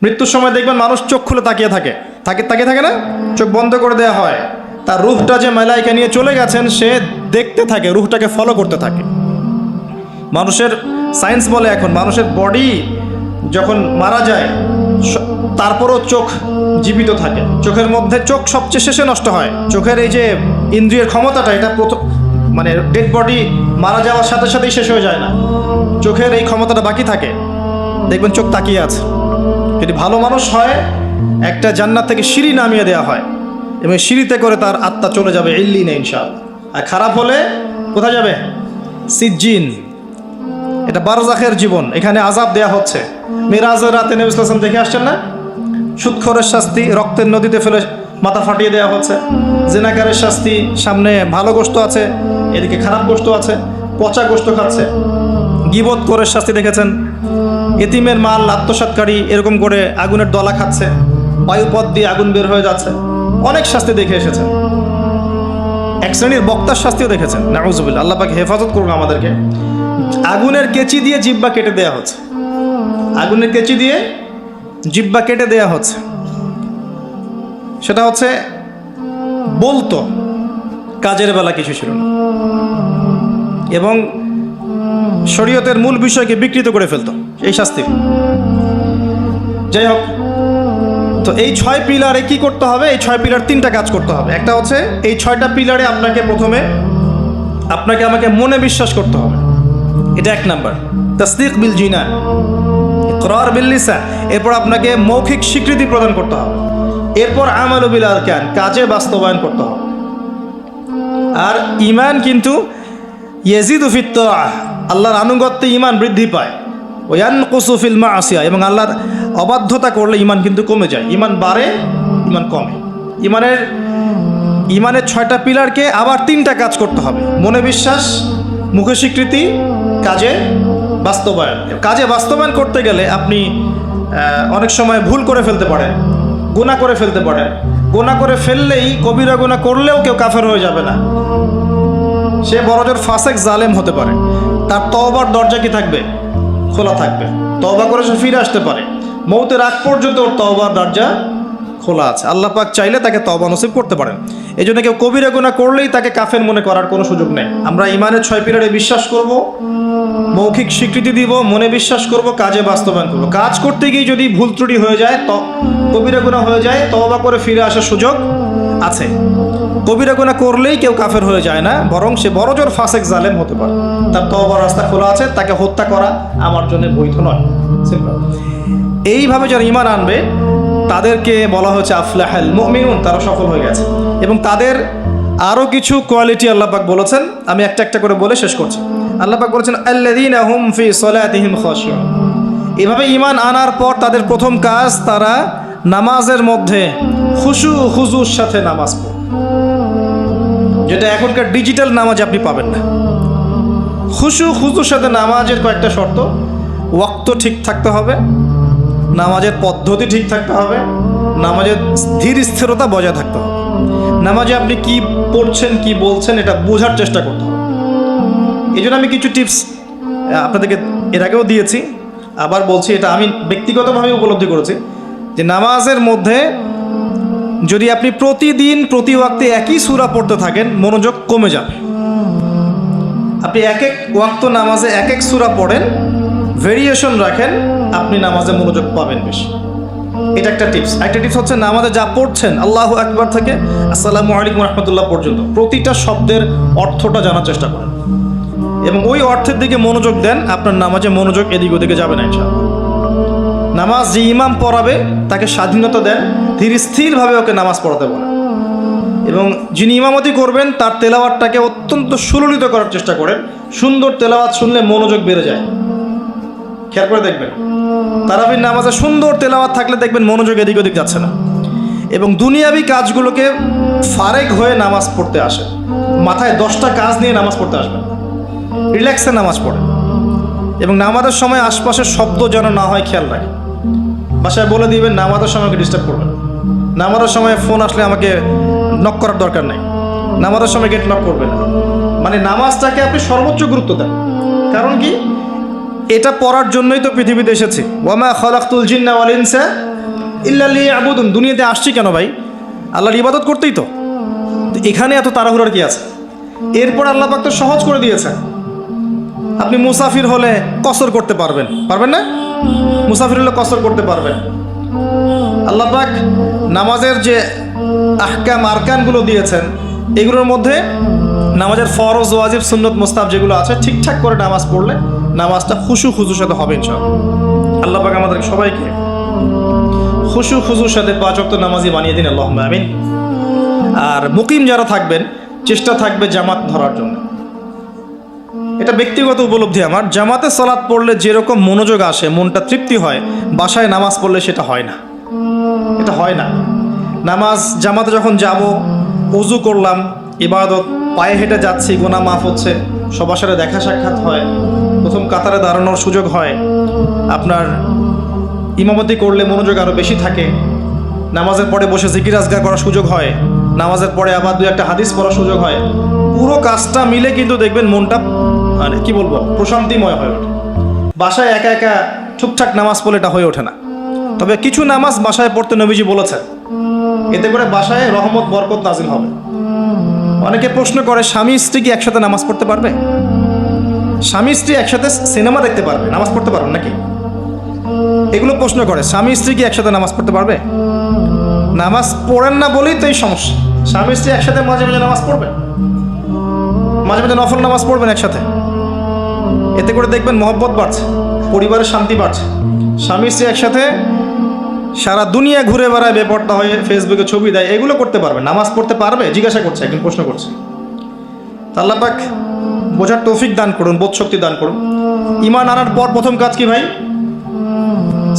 মৃত্যুর সময় দেখবেন মানুষ চোখ খুলে তাকিয়ে থাকে না, চোখ বন্ধ করে দেওয়া হয়। তার রূহটা যে মালাইকা নিয়ে চলে গেছেন সে দেখতে থাকে, রূহটাকে ফলো করতে থাকে। মানুষের সায়েন্স বলে এখন মানুষের বডি যখন মারা যায় তারপরও চোখ জীবিত থাকে। চোখের মধ্যে চোখ সবচেয়ে শেষে নষ্ট হয়। চোখের এই যে ইন্দ্রিয়ের ক্ষমতাটা এটা প্রথম মানে ডেড বডি মারা যাওয়ার সাথে সাথেই শেষ হয়ে যায় না, চোখের এই ক্ষমতাটা বাকি থাকে। দেখবেন চোখ তাকিয়ে আছে। যদি ভালো মানুষ হয় একটা জান্নাত থেকে সিঁড়ি নামিয়ে দেওয়া হয় এবং সিঁড়িতে করে তার আত্মা চলে যাবে ইল্লিনে ইনশাআল্লাহ। আর খারাপ হলে কোথায় যাবে? সিজ্জিন। এটা বারজাখের জীবন, এখানে আযাব দেয়া হচ্ছে। মিরাজের রাতে নবী সাল্লাল্লাহু আলাইহি ওয়াসাল্লাম দেখে আসছেন না? সুদখোরের শাস্তি রক্তের নদীতে ফেলে মাথা ফাটিয়ে দেওয়া হচ্ছে। জিনাকারের শাস্তি, সামনে ভালো গোশত আছে, এদিকে খারাপ গোশত আছে, পচা গোশত খাচ্ছে। গীবত করে শাস্তি দেখেছেন। এতিমের মাল আত্মসাৎকারী এরকম করে আগুনের দলা খাচ্ছে, বায়ুপথ দিয়ে আগুন বের হয়ে যাচ্ছে। অনেক শাস্তি দেখে এসেছেন। এক শ্রেণীর বক্তার শাস্তিও দেখেছেন। নাউজুবিল্লাহ, আল্লাহ পাক হেফাজত করুন আমাদেরকে। আগুনের কেচি দিয়ে জিহ্বা কেটে দেওয়া হচ্ছে, আগুনের কেচি দিয়ে জিহ্বা কেটে দেওয়া হচ্ছে। সেটা হচ্ছে বলতো, কাজের বেলা কিছু ছিল না এবং শরীয়তের মূল বিষয়কে বিকৃত করে ফেলতো এই শাস্তি। যাই হোক, তো এই 6 পিলারে কি করতে হবে? এই 6 পিলার 3টা কাজ করতে হবে। একটা হচ্ছে এই 6টা পিলারে আপনাকে প্রথমে আমাকে মনে বিশ্বাস করতে হবে, এটা 1 নাম্বার। তাসদীক বিল জিনান, ইকরার বিল লিসান। এরপর আপনাকে মৌখিক স্বীকৃতি প্রদান করতে হবে। এরপর আমালু বিল আরকান, কাজে বাস্তবায়ন করতে হবে। আর ঈমান কিন্তু ইয়াজিদু ফিত তাআহ, আল্লাহর আনুগত্যে ঈমান বৃদ্ধি পায়। ওয়া ইয়ানকুসু ফিল মাসিয়া, এবং আল্লাহর অবাধ্যতা করলে ঈমান কিন্তু কমে যায়। ঈমান বাড়ে, ঈমান কমে। ঈমানের 6টা পিলারকে আবার 3টা কাজ করতে হবে। মনে বিশ্বাস, মুখে স্বীকৃতি, কাজে বাস্তবায়ন। কাজে বাস্তবায়ন করতে গেলে আপনি অনেক সময় ভুল করে ফেলতে পারেন, গুনাহ করে ফেলতে পারেন। গুনাহ করে ফেললেই, কবিরা গুনাহ করলেও কেউ কাফের হয়ে যাবে না। সে বড়জোর ফাসেক জালেম হতে পারে, তার তওবার দরজা কি থাকবে? খোলা থাকবে। তওবা করে সে ফিরে আসতে পারে। মৌতের আগ পর্যন্ত ওর তওবার দরজা খোলা আছে। আল্লাহ পাক চাইলে তাকে তওবা নসিব করতে পারেন। এই জন্য কেউ কবিরা গুনাহ করলেই তাকে কাফের মনে করার কোনো সুযোগ নেই। আমরা ঈমানের 6 পিলারে বিশ্বাস করব, মৌখিক স্বীকৃতি দিব, মনে বিশ্বাস করব, কাজে বাস্তবায়ন করব। কাজ করতে গিয়ে যদি ভুল ত্রুটি হয়ে যায়, কবিরা গুনাহ হয়ে যায়, তওবা করে ফিরে আসার সুযোগ আছে। কবিরা গুনাহ করলেই কেউ কাফের হয়ে যায় না, বরং সে বড়জোর ফাসেক জালেম হতে পারে। তার তওবার রাস্তা খোলা আছে, তাকে হত্যা করা আমার জন্য বৈধ নয়। এইভাবে যারা ঈমান আনবে তাদেরকে বলা হচ্ছে আফলাহাল মুমিনুন, তারা সফল হয়ে গেছে। এবং তাদের আরও কিছু কোয়ালিটি আল্লাহ পাক বলেছেন, আমি একটা একটা করে বলে শেষ করছি। আল্লাহ পাক বলেছেন আল্লাযীনা হুম ফি সলাতিহিম খাশিউন। এভাবে ঈমান আনার পর তাদের প্রথম কাজ, তারা নামাজের মধ্যে খুশু খুজুর সাথে নামাজ পড়ে, যেটা এখনকার ডিজিটাল নামাজ আপনি পাবেন না। খুশু খুজুর সাথে নামাজের কয়েকটা শর্ত: ওয়াক্ত ঠিক থাকতে হবে, নামাজের পদ্ধতি ঠিক থাকতে হবে, নামাজের ধীর স্থিরতা বজায় থাকতে হবে। নামাজে আপনি কি পড়ছেন, কি বলছেন, এটা বোঝার চেষ্টা করতে হবে। এই জন্য আমি কিছু টিপস আপনাদেরকে এর আগেও দিয়েছি, আবার বলছি। এটা আমি ব্যক্তিগতভাবে উপলব্ধি করেছি যে নামাজের মধ্যে যদি আপনি প্রতিদিন প্রতি ওয়াক্তে একই সূরা পড়তে থাকেন, মনোযোগ কমে যাবে। আপনি এক ওয়াক্ত নামাজে এক সূরা পড়েন, ভেরিয়েশন রাখেন, আপনি নামাজে মনোযোগ পাবেন বেশি। এটা একটা টিপস। একটা টিপস হচ্ছে নামাজে যা পড়ছেন, আল্লাহু আকবার থেকে আসসালামু আলাইকুম রাহমাতুল্লাহ পর্যন্ত প্রতিটা শব্দের অর্থটা জানার চেষ্টা করেন এবং ওই অর্থের দিকে মনোযোগ দেন। আপনার নামাজে মনোযোগ এদিক ওদিকে যাবে না ইনশাআল্লাহ। নামাজ যে ইমাম পড়াবে তাকে স্বাধীনতা দেন, ধীর স্থিরভাবে ওকে নামাজ পড়াতে বলেন এবং যিনি ইমামতি করবেন তার তেলাওয়াতটাকে অত্যন্ত সুললিত করার চেষ্টা করেন। সুন্দর তেলাওয়াত শুনলে মনোযোগ বেড়ে যায়। খেয়াল করে দেখবেন, তারাবির নামাজে সুন্দর তেলাওয়াত থাকলে দেখবেন মনোযোগ এদিক ওদিক যাচ্ছে না এবং দুনিয়াবি কাজগুলোকে ফারেক হয়ে নামাজ পড়তে আসে। মাথায় 10টা কাজ নিয়ে নামাজ পড়তে আসবেন, রিল্যাক্সে নামাজ পড়েন এবং নামাজের সময় আশপাশের শব্দ যেন না হয় খেয়াল রাখেন। বাসায় বলে দিবেন নামাজের সময় আমাকে ডিস্টার্ব করবেন। নামাজের সময় ফোন আসলে আমাকে নক করার দরকার নেই, নামাজের সময় গেট নক করবেন না। মানে নামাজটাকে আপনি সর্বোচ্চ গুরুত্ব দেন। কারণ কি, এটা পড়ার জন্যই তো পৃথিবীতে এসেছি। ওয়ামা খালাকতুল জিন্না ওয়াল ইনসা ইল্লা লিয়াবুদুন। দুনিয়াতে আসছি কেন ভাই? আল্লাহর ইবাদত করতেই তো। এখানে এত তাড়াহুড়ার কি আছে? এরপর আল্লাহ পাক তো সহজ করে দিয়েছেন। আপনি মুসাফির হলে কসর করতে পারবেন, পারবেন না? মুসাফির হলে কসর করতে পারবেন। আল্লাহ পাক নামাজের যে আহকাম আরকানগুলো দিয়েছেন, এগুলোর মধ্যে নামাজের ফরজ, ওয়াজিব, সুন্নত, মুস্তাহাব যেগুলো আছে, ঠিকঠাক করে নামাজ পড়লে নামাজটা খুশু খুজুর সাথে হবে ইনশাআল্লাহ। আল্লাহ পাক আমাদের সবাইকে খুশু খুজুর সাথে 5 ওয়াক্ত নামাজি বানিয়ে দিন, আল্লাহুম্মা আমিন। আর মুকিম যারা থাকবেন, চেষ্টা থাকবে জামাত ধরার জন্য। এটা ব্যক্তিগত উপলব্ধি আমার। জামাতে সালাত পড়লে যেরকম মনোযোগ আসে, মনটা তৃপ্তি হয়, বাসায় নামাজ পড়লে সেটা হয় না। এটা হয় না। নামাজ জামাতে যখন যাব, ওযু করলাম, ইবাদত, পায়ে হেঁটে যাচ্ছি, গুনাহ মাফ হচ্ছে, সবার সাথে দেখা সাক্ষাৎ হয়, প্রথম কাতারে দাঁড়ানোর সুযোগ হয়, আপনার ইমামতি করলে মনোযোগ আরও বেশি থাকে, নামাজের পরে বসে জিকির আজগার করার সুযোগ হয়, নামাজের পরে আবার 2-1 হাদিস পড়ার সুযোগ হয়। পুরো কাজটা মিলে কিন্তু দেখবেন মনটা মানে কি বলবো, প্রশান্তিময় হয়ে ওঠে। বাসায় একা একা ঠিকঠাক নামাজ পড়লে এটা হয়ে ওঠে না। তবে কিছু নামাজ বাসায় পড়তে নবীজি বলেছেন, এতে করে বাসায় রহমত বরকত নাজিল হবে। অনেকে প্রশ্ন করে, স্বামী স্ত্রী কি একসাথে নামাজ পড়তে পারবে? স্বামী স্ত্রী একসাথে সিনেমা দেখতে পারবে, নামাজ পড়তে পারবেন নাকি? এগুলো প্রশ্ন করে। স্বামী স্ত্রী কি একসাথে নামাজ পড়তে পারবে? নামাজ পড়েন না বলেই তো এই সমস্যা। স্বামী স্ত্রী একসাথে মাঝে মাঝে নামাজ পড়বেন, মাঝে মাঝে নফল নামাজ পড়বেন একসাথে। এতে করে দেখবেন মহব্বত বাড়ছে, পরিবারের শান্তি বাড়ছে। স্বামী স্ত্রী একসাথে সারা দুনিয়া ঘুরে বেড়ায়, বেপরোয়া হয়ে ফেসবুকে ছবি দেয়, এগুলো করতে পারবে, নামাজ পড়তে পারবে? জিজ্ঞাসা করছে, একদিন প্রশ্ন করছে। আল্লাহ পাক বোঝার তৌফিক দান করুন, বোধ শক্তি দান করুন। ঈমান আনার পর প্রথম কাজ কি ভাই?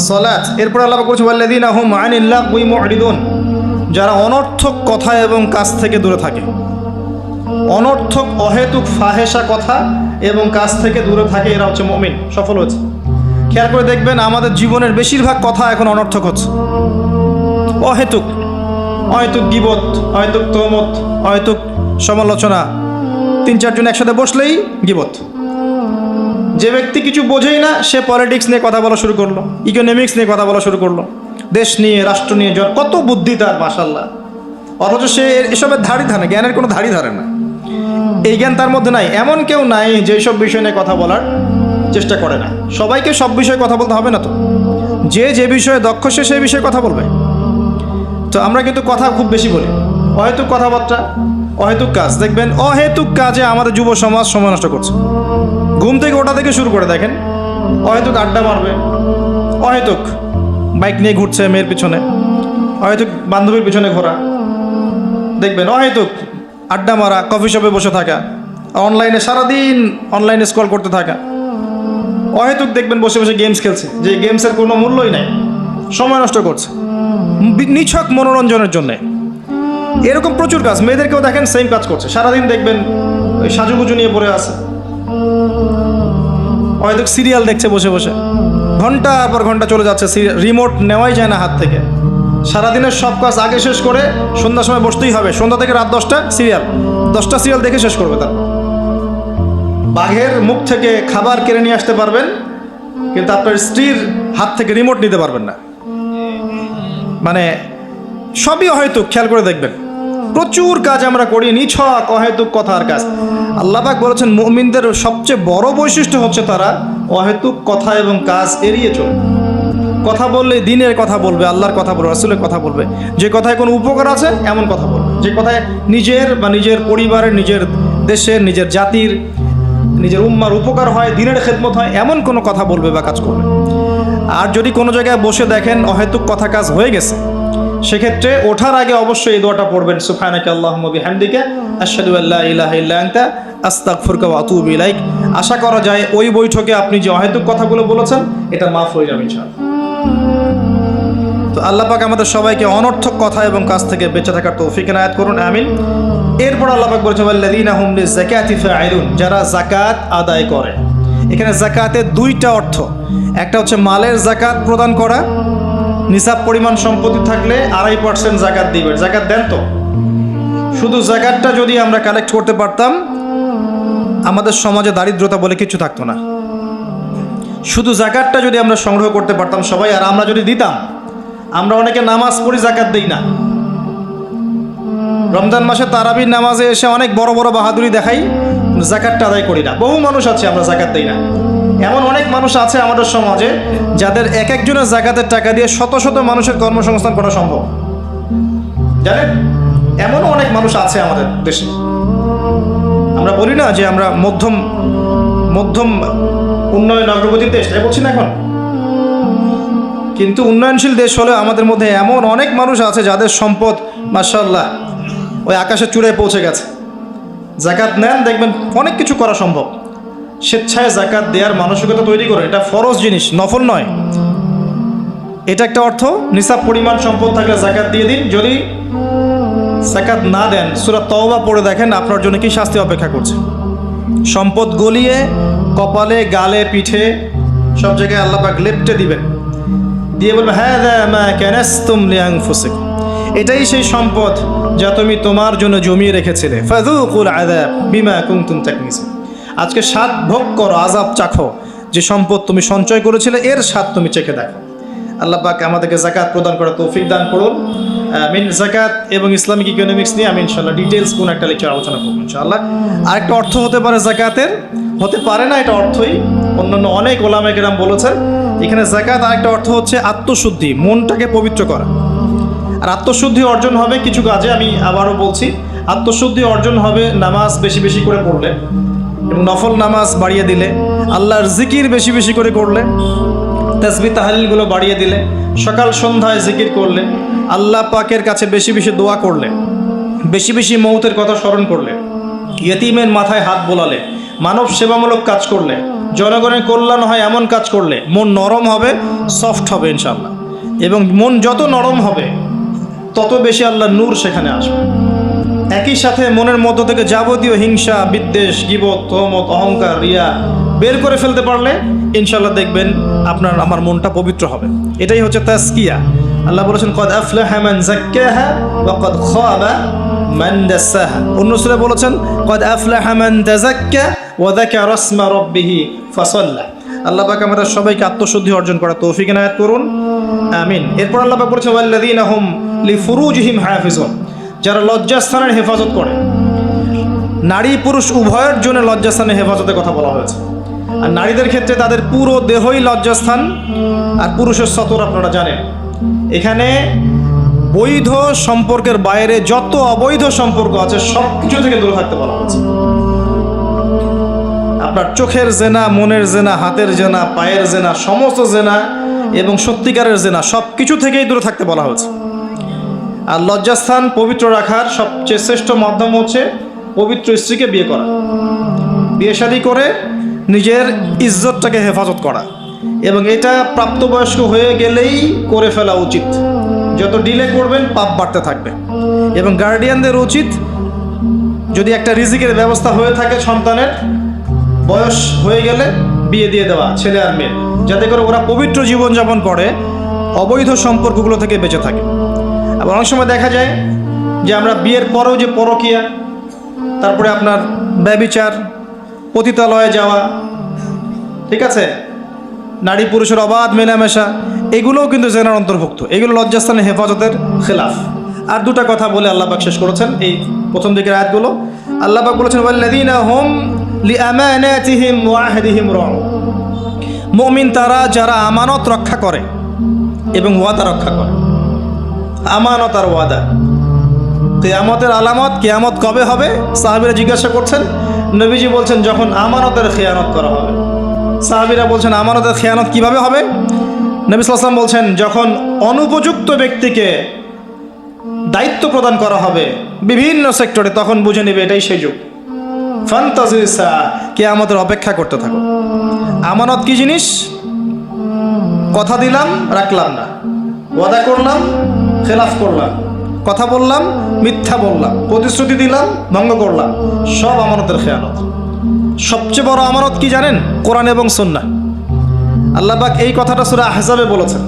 সালাত। এরপর আল্লাহ পাক বলছে, ওয়াল্লাযীনা হুম আনিল লাগwi মু'রিদুন। যারা অনর্থক কথা এবং কাজ থেকে দূরে থাকে, অনর্থক অহেতুক ফাহেসা কথা এবং কাজ থেকে দূরে থাকে, এরা হচ্ছে মুমিন, সফল হচ্ছে। খেয়াল করে দেখবেন আমাদের জীবনের বেশিরভাগ কথা এখন অনর্থক হচ্ছে, অহেতুক। অহেতুক গীবত, অহেতুক তহমত, অহেতুক সমালোচনা। 3-4 জন একসাথে বসলেই গীবত। যে ব্যক্তি কিছু বোঝেই না, সে পলিটিক্স নিয়ে কথা বলা শুরু করলো, ইকোনমিক্স নিয়ে কথা বলা শুরু করলো, দেশ নিয়ে, রাষ্ট্র নিয়ে। কত বুদ্ধি তার, মাশাআল্লাহ। অথচ সে এসবের ধারই ধারে, জ্ঞানের কোনো ধারই ধারে না। এই জ্ঞান তার মধ্যে নাই। এমন কেউ নাই যে সব বিষয় নিয়ে কথা বলার চেষ্টা করে না। সবাইকে সব বিষয়ে কথা বলতে হবে না তো। যে যে বিষয়ে দক্ষ সে সেই বিষয়ে কথা বলবে। তো আমরা কিন্তু কথা খুব বেশি বলি, অহেতুক কথাবার্তা, অহেতুক কাজ। দেখবেন অহেতুক কাজে আমাদের যুব সমাজ সময় নষ্ট করছে। ঘুম থেকে ওটা থেকে শুরু করে দেখেন, অহেতুক আড্ডা মারবে, অহেতুক বাইক নিয়ে ঘুরছে মেয়ের পিছনে, অহেতুক বান্ধবীর পিছনে ঘোরা, দেখবেন অহেতুক আড্ডা মারা, কফি শপে বসে থাকা, অনলাইনে সারাদিন অনলাইনে স্ক্রল করতে থাকা, অহেতুক দেখবেন বসে বসে গেমস খেলছে, যে গেমসের কোনো মূল্যই নাই, সময় নষ্ট করছে নিছক মনোরঞ্জনের জন্যে। এরকম প্রচুর কাজ। মেয়েদেরকেও দেখেন সেম কাজ করছে, সারাদিন দেখবেন ওই সাজুগুজু নিয়ে পড়ে আছে, অহেতুক সিরিয়াল দেখছে বসে বসে, ঘন্টার পর ঘন্টা চলে যাচ্ছে, রিমোট নেওয়াই যায় না হাত থেকে। সারাদিনের সব কাজ আগে শেষ করে সন্ধ্যার সময় বসতেই হবে, সন্ধ্যা থেকে রাত 10টা সিরিয়াল, 10টা সিরিয়াল দেখে শেষ করবে। তার বাঘের মুখ থেকে খাবার কেড়ে নিয়ে আসতে পারবেন, কিন্তু আপনার স্ত্রীর হাত থেকে রিমোট নিতে পারবেন না। মানে সবই অহেতুক। খেয়াল করে দেখবেন প্রচুর কাজ আমরা করি, নিছক অহেতুক কথার কাজ। আল্লাহ পাক বলেছেন মুমিনদের সবচেয়ে বড় বৈশিষ্ট্য হচ্ছে তারা অহেতুক কথা এবং কাজ এড়িয়ে চলবে। কথা বললে দিনের কথা বলবে, আল্লাহর কথা বলবে, রাসূলের কথা বলবে। যে কথায় কোনো উপকার আছে এমন কথা বলবে, যে কথায় নিজের বা নিজের পরিবারের, নিজের দেশের, নিজের জাতির, নিজের উম্মার উপকার হয়, দিনের খেদমত হয়, এমন কোনো কথা বলবে বা কাজ করবে। আর যদি কোনো জায়গায় বসে দেখেন অহেতুক কথা কাজ হয়ে গেছে, সেক্ষেত্রে ওঠার আগে অবশ্যই এই দোয়াটা পড়বেন, সুবহানাকা আল্লাহুম্মা বিহামদিকা আশহাদু আল্লা ইলাহা ইল্লা আনতা আস্তাগফিরুকা ওয়া আতুবু ইলাইক। আশা করা যায় ওই বৈঠকে আপনি যে অহেতুক কথাগুলো বলেছেন এটা মাফ হয়ে যাবে ইনশাআল্লাহ। তো আল্লাহ পাক আমাদের সবাইকে অনর্থক কথা এবং কাজ থেকে বেঁচে থাকার তৌফিক এনায়েত করুন, আমিন। এরপর আল্লাহ পাক বলেছেন ওয়াল্লাযীনা হুম লিযাকাতি ফাঈলুন, যারা যাকাত আদায় করে। এখানে যাকাতের 2টা অর্থ। একটা হচ্ছে মালের যাকাত প্রদান করা, নিসাব পরিমাণ সম্পত্তি থাকলে 2.5% যাকাত দিবেন। যাকাত দেন তো? শুধু যাকাতটা যদি আমরা কালেক্ট করতে পারতাম, আমাদের সমাজে দারিদ্রতা বলে কিছু থাকতো না। শুধু জাকাতটা যদি আমরা সংগ্রহ করতে পারতাম সবাই, আর আমরা যদি দিতাম, আমরা অনেকে নামাজ পড়ি জাকাত দিই না। রমজান মাসে তারাবির নামাজে এসে অনেক বড় বড় বাহাদুরি দেখাই, জাকাতটা আদায় করি না। বহু মানুষ আছে আমরা জাকাত দিই না। এমন অনেক মানুষ আছে আমাদের সমাজে যাদের এক একজনের জাকাতের টাকা দিয়ে শত শত মানুষের কর্মসংস্থান করা সম্ভব, জানেন? এমন অনেক মানুষ আছে আমাদের দেশে। আমরা বলি না যে আমরা মধ্যম উন্নয়ন অগ্রগতির দেশ, তাই বলছি না এখন, কিন্তু উন্নয়নশীল দেশ হলে আমাদের মধ্যে এমন অনেক মানুষ আছে যাদের সম্পদ মাশাআল্লাহ ওই আকাশের চূড়ায় পৌঁছে গেছে। জাকাত নেন, দেখবেন অনেক কিছু করা সম্ভব। স্বেচ্ছায় জাকাত দেওয়ার মানসিকতা তৈরি করে, এটা ফরজ জিনিস, নফল নয়। এটা একটা অর্থ। নিসাব পরিমাণ সম্পদ থাকলে জাকাত দিয়ে দিন। যদি জাকাত না দেন, সূরা তওবা পড়ে দেখেন আপনার জন্য কি শাস্তি অপেক্ষা করছে। সম্পদ গলিয়ে কপালে, গালে, পিঠে সব জায়গায় আল্লাহ পাক লেপটে দিবেন, দিয়ে বলবে হাযা মা কানাসতুম লিআনফুসিকুম, এটাই সেই সম্পদ যা তুমি তোমার জন্য জমিয়ে রেখেছিলে। ফাযুকুল আযাব বিমা কুনতুম তাকনিসুন, আজকে স্বাদ ভোগ করো, আযাব চাখো, যে সম্পদ তুমি সঞ্চয় করেছিলে এর স্বাদ তুমি চেখে দেখো। আল্লাহ পাক আমাদেরকে জাকাত প্রদান করার তৌফিক দান করুন। আমিন। জাকাত এবং ইসলামিক ইকোনমিক্স নিয়ে আমি ইনশাআল্লাহ ডিটেইলস কোন একটা লেকচার আলোচনা করব ইনশাআল্লাহ। আরেকটা অর্থ হতে পারে জাকাতের, হতে পারে না এটা অর্থই, অন্যান্য অনেক ওলামায়ে কেরাম বলেছেন। এখানে জাকাত আরেকটা অর্থ হচ্ছে আত্মশুদ্ধি, মনটাকে পবিত্র করা। আর আত্মশুদ্ধি অর্জন হবে কিছু কাজে, আমি আবারও বলছি, আত্মশুদ্ধি অর্জন হবে নামাজ বেশি বেশি করে পড়লে এবং নফল নামাজ বাড়িয়ে দিলে, আল্লাহর জিকির বেশি বেশি করে করলে, তাসবিহ তাহলিলগুলো বাড়িয়ে দিলে, সকাল সন্ধ্যায় জিকির করলে, আল্লাহ পাকের কাছে বেশি বেশি দোয়া করলে, বেশি বেশি মৌতের কথা স্মরণ করলে, ইয়েতিমের মাথায় হাত বোলালে, মানব সেবামূলক কাজ করলে, জনগণের কল্যাণ হয় এমন কাজ করলে মন নরম হবে, সফট হবে ইনশাআল্লাহ। এবং মন যত নরম হবে তত বেশি আল্লাহ নূর সেখানে আসবে। একই সাথে মনের মধ্য থেকে যাবতীয় হিংসা, বিদ্বেষ, গীবত, তহমত, অহংকার, রিয়া বের করে ফেলতে পারলে ইনশাআল্লাহ দেখবেন আপনার আমার মনটা পবিত্র হবে। এটাই হচ্ছে তাজকিয়া। আল্লাহ বলেছেন কদ আফলাহা মান যাক্কাহা ওয়া কদ খাবা মান দাসাহা। অন্য সূরা বলেছেন কদ আফলাহা মান তাযাক্কা ওয়া যাকারা ইসমা রাব্বিহি ফাসাল্লা। আল্লাহ পাক আমাদের সবাইকে আত্মশুদ্ধি অর্জন করার তৌফিক এনায়েত করুন, আমিন। এরপর আল্লাহ পাক বলেছেন ওয়াল্লাযীনা হুম লিফুরুজিহিম হাফিজুন, যারা লজ্জাস্থানের হেফাজত করে। নারী পুরুষ উভয়ের জন্য লজ্জাস্থানের হেফাজতের কথা বলা হয়েছে। আর নারীদের ক্ষেত্রে তাদের পুরো দেহই লজ্জাস্থান, আর পুরুষের সতর আপনারা জানেন। এখানে বৈধ সম্পর্কের বাইরে যত অবৈধ সম্পর্ক আছে সব কিছু থেকে দূরে থাকতে বলা হয়েছে। আপনার চোখের জেনা, মনের জেনা, হাতের জেনা, পায়ের জেনা, সমস্ত জেনা এবং সত্যিকারের জেনা সব কিছু থেকেই দূরে থাকতে বলা হয়েছে। আর লজ্জাস্থান পবিত্র রাখার সবচেয়ে শ্রেষ্ঠ মাধ্যম হচ্ছে পবিত্র স্ত্রীকে বিয়ে করা, বিয়ে শাদী করে নিজের ইজ্জতটাকে হেফাজত করা। এবং এটা প্রাপ্তবয়স্ক হয়ে গেলেই করে ফেলা উচিত। যত ডিলে করবেন পাপ বাড়তে থাকবে। এবং গার্ডিয়ানদের উচিত, যদি একটা রিজিকের ব্যবস্থা হয়ে থাকে সন্তানের, বয়স হয়ে গেলে বিয়ে দিয়ে দেওয়া ছেলে আর মেয়ে, যাতে করে ওরা পবিত্র জীবনযাপন করে, অবৈধ সম্পর্কগুলো থেকে বেঁচে থাকে। আবার অনেক সময় দেখা যায় যে আমরা বিয়ের পরেও যে পরকীয়া, তারপরে আপনার ব্যভিচার, পতিতালয়ে যাওয়া, ঠিক আছে, নারী পুরুষের অবাধ মেলামেশা, এগুলোও কিন্তু জেনার অন্তর্ভুক্ত। এগুলো লজ্জাস্থানের হেফাজতের খেলাফ। আর দুটা কথা বলে আল্লাহ পাক শেষ করেছেন এই প্রথম দিকের আয়াতগুলো। আল্লাহ পাক বলেছেন ওয়াল্লাযীনা হুম লিআমানাতিহিম ওয়া আহদিহিম রাউন, মুমিন তারা যারা আমানত রক্ষা করে এবং ওয়াদা রক্ষা করে। আমানত আর ওয়াদা, কিয়ামতের আলামত, কিয়ামত কবে হবে সাহাবীরা জিজ্ঞাসা করছেন। নবীজি বলছেন যখন আমানতের খেয়ানত করা হবে। সাহাবীরা বলছেন আমানতের খেয়ানত কিভাবে হবে? নবী সাল্লাল্লাহু আলাইহি ওয়াসাল্লাম বলছেন যখন অনুপযুক্ত ব্যক্তিকে দায়িত্ব প্রদান করা হবে বিভিন্ন সেক্টরে, তখন বুঝে নেবে এটাই সেই যুগ। ফান্তাজির সাআ, কিয়ামতের অপেক্ষা করতে থাকো। আমানত কি জিনিস? কথা দিলাম, রাখলাম না, ওয়াদা করলাম, খেলাফ করলাম, কথা বললাম, মিথ্যা বললাম, প্রতিশ্রুতি দিলাম, ভঙ্গ করলাম, সব আমানতের খেয়ানত। সবচেয়ে বড় আমানত কি জানেন? কোরআন এবং সুন্নাহ। আল্লাহ পাক এই কথাটা সূরা আহজাবে বলেছেন,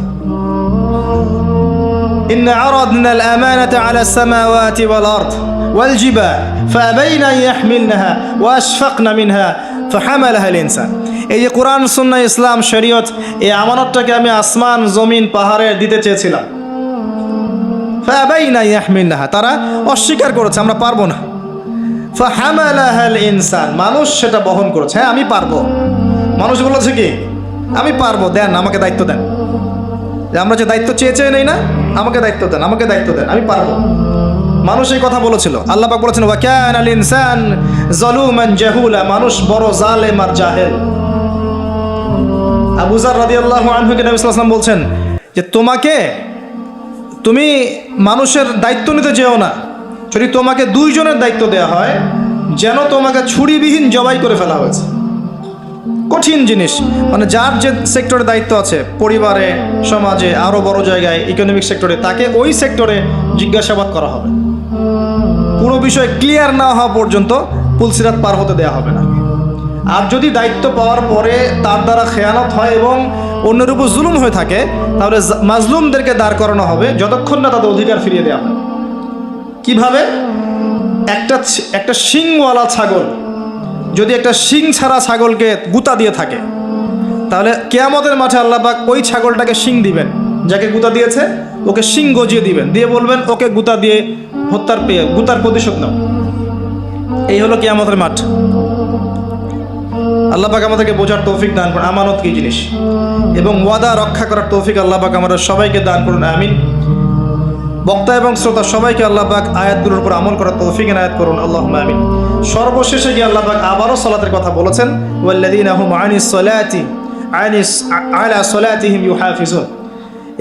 ইন্না আরাদনা আল-আমানাতা আলা আস-সামাওয়াতি ওয়াল আরদ ওয়াল জিবাল ফাআবাইনা আন ইয়াহমিলনাহা ওয়া আশফাকনা মিনহা ফাহামালাহা আল-ইনসান। এই যে কোরআন সুন্নাহ ইসলাম শরীয়ত, এই আমানতটাকে আমি আসমান জমিন পাহাড়ে দিতে চেয়েছিলাম, ফাআবাইনা ইয়াহমিলনাহা, তারা অস্বীকার করেছে, আমরা পারবো না। ফাহামালাহাল ইনসান, মানুষ সেটা বহন করেছে। হ্যাঁ আমি পারবো, মানুষ বলেছে কি আমি পারবো, দেন আমাকে দায়িত্ব দেন। যে আমরা যে দায়িত্ব চেয়ে নেই না, আমাকে দায়িত্ব দেন, আমাকে দায়িত্ব দেন, আমি পারবো। মানুষ এই কথা বলেছিল। আল্লাহ পাক বলেছেন ওয়া কানাল ইনসান যালুমান জাহুলা, মানুষ বড় জালেম আর জাহেল। আবু যার রাদিয়াল্লাহু আনহুকে নবী সাল্লাল্লাহু আলাইহি ওয়াসাল্লাম বলছেন যে তুমি মানুষের দায়িত্ব নিতে যেও না, যদি তোমাকে দুইজনের দায়িত্ব দেওয়া হয় যেন তোমাকে ছুরিবিহীন জবাই করে ফেলা হয়েছে। কঠিন জিনিস, মানে যার যে সেক্টরে দায়িত্ব আছে, পরিবারে, সমাজে, আরও বড় জায়গায়, ইকোনমিক সেক্টরে, তাকে ওই সেক্টরে জিজ্ঞাসাবাদ করা হবে। পুরো বিষয় ক্লিয়ার না হওয়া পর্যন্ত পুলসিরাত পার হতে দেওয়া হবে না। আর যদি দায়িত্ব পাওয়ার পরে তার দ্বারা খেয়ানত হয় এবং অন্যের উপর জুলুম হয়ে থাকে, তাহলে মাজলুমদেরকে দাঁড় করানো হবে যতক্ষণ না তাদের অধিকার ফিরিয়ে দেওয়া হয়। কিভাবে? একটা শিংওয়ালা ছাগল যদি একটা শিং ছাড়া ছাগলকে গুতা দিয়ে থাকে, তাহলে কিয়ামতের মাঠে আল্লাহ পাক ওই ছাগলটাকে শিং দিবেন, যাকে গুতা দিয়েছে ওকে শিং গজিয়ে দিবেন, দিয়ে বলবেন ওকে গুতা দিয়ে গুতার প্রতিশোধ নাও। এই হলো কিয়ামতের মাঠ। আল্লাহ পাক আমাদেরকে বোঝার তৌফিক দান করুন আমানত কি জিনিস, এবং ওয়াদা রক্ষা করার তৌফিক আল্লাহ পাক আমাদের সবাইকে দান করুন, আমিন। বক্তা এবং শ্রোতা সবাইকে আল্লাহ পাক আয়াতগুলোর উপর আমল করার তৌফিক এনায়েত করুন, আল্লাহুম্মা আমিন। সর্বশেষে গিয়ে আল্লাহ পাক আবারও সালাতের কথা বলেছেন, ওয়াল্লাযীনা হুম আলা সালাতিহিম ইউহাফিজুন,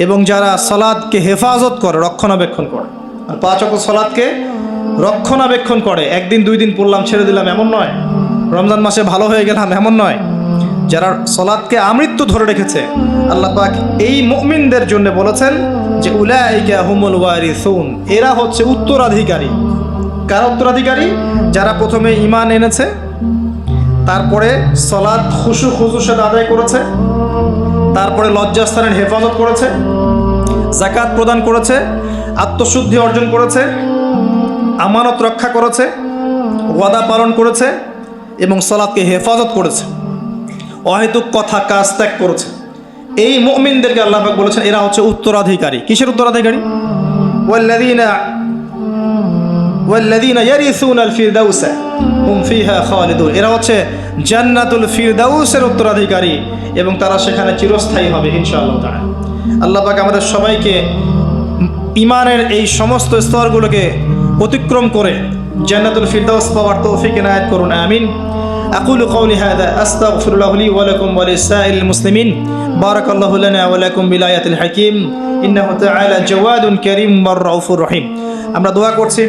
এবং যারা সালাতকে হেফাজত করে, রক্ষণাবেক্ষণ করে। আর 5 ওয়াক্ত সালাতকে রক্ষণাবেক্ষণ করে, একদিন 2 দিন পড়লাম ছেড়ে দিলাম এমন নয়, রমজান মাসে ভালো হয়ে গেলাম এমন নয়। যারা সালাতকে আমৃত্যু ধরে রেখেছে, আল্লাহ পাক এই মুমিনদের জন্য বলেছেন যে উলাইকা হুমুল ওয়ারিসুন, এরা হচ্ছে উত্তরাধিকারী। কারা উত্তরাধিকারী? যারা প্রথমে ঈমান এনেছে, তারপরে সালাত খুশু খুজুর সাথে আদায় করেছে, তারপরে লজ্জাস্থানের হেফাজত করেছে, যাকাত প্রদান করেছে, আত্মশুদ্ধি অর্জন করেছে, আমানত রক্ষা করেছে, ওয়াদা পালন করেছে এবং সালাতকে হেফাজত করেছে, অহেতুক কথা কাজ ত্যাগ করেছে। এই মুমিনদেরকে আল্লাহ পাক বলেছেন এরা হচ্ছে উত্তরাধিকারী। কিসের উত্তরাধিকারী? ওয়াল্লাযীনা ইয়ারিসুনাল ফিরদাউসা হুম ফিহা খালিদুন, এরা হচ্ছে জান্নাতুল ফিরদাউসের উত্তরাধিকারী এবং তারা সেখানে চিরস্থায়ী হবে ইনশাআল্লাহ তাআলা। আল্লাহ পাক আমাদের সবাইকে ঈমানের এই সমস্ত স্তরগুলোকে অতিক্রম করে জান্নাতুল ফিরদাউস পাওয়ার তৌফিক এনায়েত করুন, আমিন। أقول قولي هذا أستغفر الله لي ولكم ولسائر المسلمين بارك الله لنا ولكم بالآيات الحكيم إنه تعالى جواد كريم والرؤوف الرحيم। আমরা দোয়া করছি